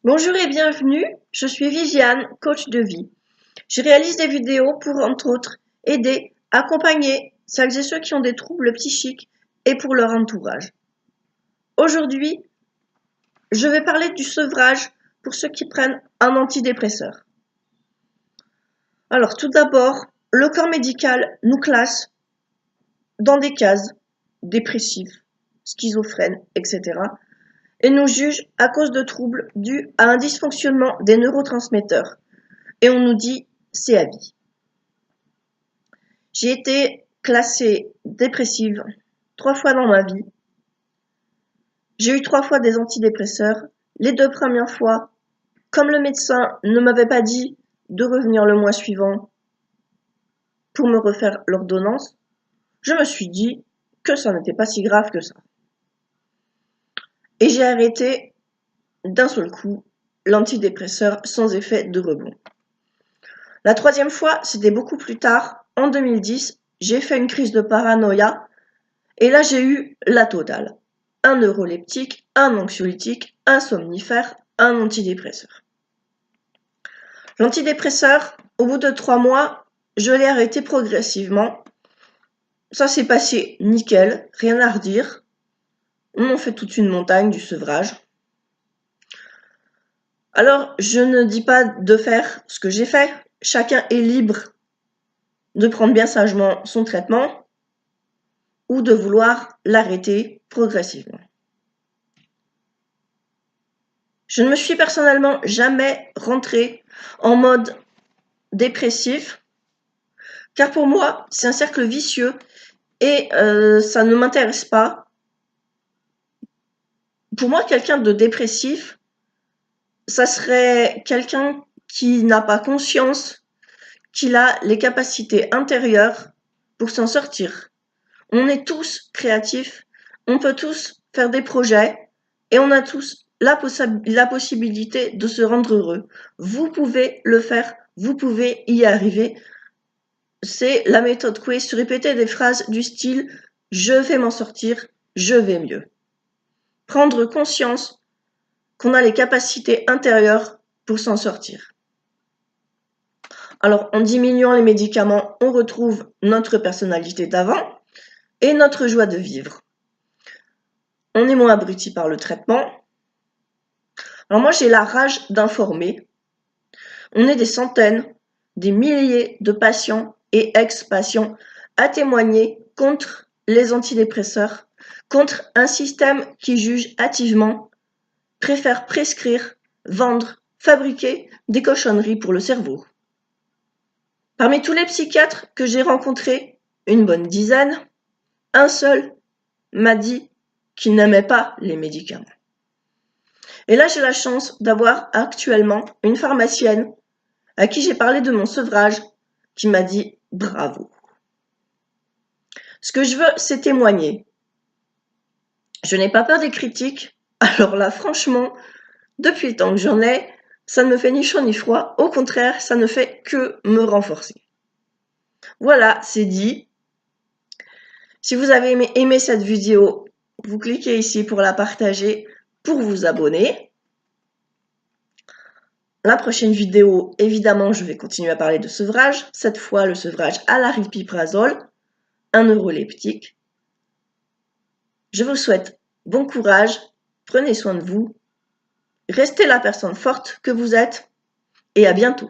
Bonjour et bienvenue, je suis Viviane, coach de vie. Je réalise des vidéos pour, entre autres, aider, accompagner celles et ceux qui ont des troubles psychiques et pour leur entourage. Aujourd'hui, je vais parler du sevrage pour ceux qui prennent un antidépresseur. Alors tout d'abord, le corps médical nous classe dans des cases dépressifs, schizophrènes, etc. et nous juge à cause de troubles dus à un dysfonctionnement des neurotransmetteurs. Et on nous dit c'est à vie. J'ai été classée dépressive 3 fois dans ma vie. J'ai eu 3 fois des antidépresseurs. Les 2 premières fois, comme le médecin ne m'avait pas dit de revenir le mois suivant pour me refaire l'ordonnance, je me suis dit que ça n'était pas si grave que ça. Et j'ai arrêté d'un seul coup l'antidépresseur sans effet de rebond. La 3e fois, c'était beaucoup plus tard, en 2010, j'ai fait une crise de paranoïa et là j'ai eu la totale. Un neuroleptique, un anxiolytique, un somnifère, un antidépresseur. L'antidépresseur, au bout de 3 mois, je l'ai arrêté progressivement. Ça s'est passé nickel, rien à redire. On en fait toute une montagne du sevrage. Alors, je ne dis pas de faire ce que j'ai fait. Chacun est libre de prendre bien sagement son traitement ou de vouloir l'arrêter progressivement. Je ne me suis personnellement jamais rentrée en mode dépressif, car pour moi, c'est un cercle vicieux et ça ne m'intéresse pas. Pour moi, quelqu'un de dépressif, ça serait quelqu'un qui n'a pas conscience qu'il a les capacités intérieures pour s'en sortir. On est tous créatifs, on peut tous faire des projets et on a tous la possibilité de se rendre heureux. Vous pouvez le faire, vous pouvez y arriver. C'est la méthode Coué, se répéter des phrases du style « je vais m'en sortir, je vais mieux ». Prendre conscience qu'on a les capacités intérieures pour s'en sortir. Alors, en diminuant les médicaments, on retrouve notre personnalité d'avant et notre joie de vivre. On est moins abruti par le traitement. Alors moi, j'ai la rage d'informer. On est des centaines, des milliers de patients et ex-patients à témoigner contre les antidépresseurs, contre un système qui juge hâtivement, préfère prescrire, vendre, fabriquer des cochonneries pour le cerveau. Parmi tous les psychiatres que j'ai rencontrés, une bonne dizaine, un seul m'a dit qu'il n'aimait pas les médicaments. Et là, j'ai la chance d'avoir actuellement une pharmacienne à qui j'ai parlé de mon sevrage, qui m'a dit « bravo ». Ce que je veux, c'est témoigner. Je n'ai pas peur des critiques, alors là, franchement, depuis le temps que j'en ai, ça ne me fait ni chaud ni froid, au contraire, ça ne fait que me renforcer. Voilà, c'est dit. Si vous avez aimé cette vidéo, vous cliquez ici pour la partager, pour vous abonner. La prochaine vidéo, évidemment, je vais continuer à parler de sevrage. Cette fois, le sevrage à l'aripiprazole, un neuroleptique. Je vous souhaite bon courage, prenez soin de vous, restez la personne forte que vous êtes et à bientôt.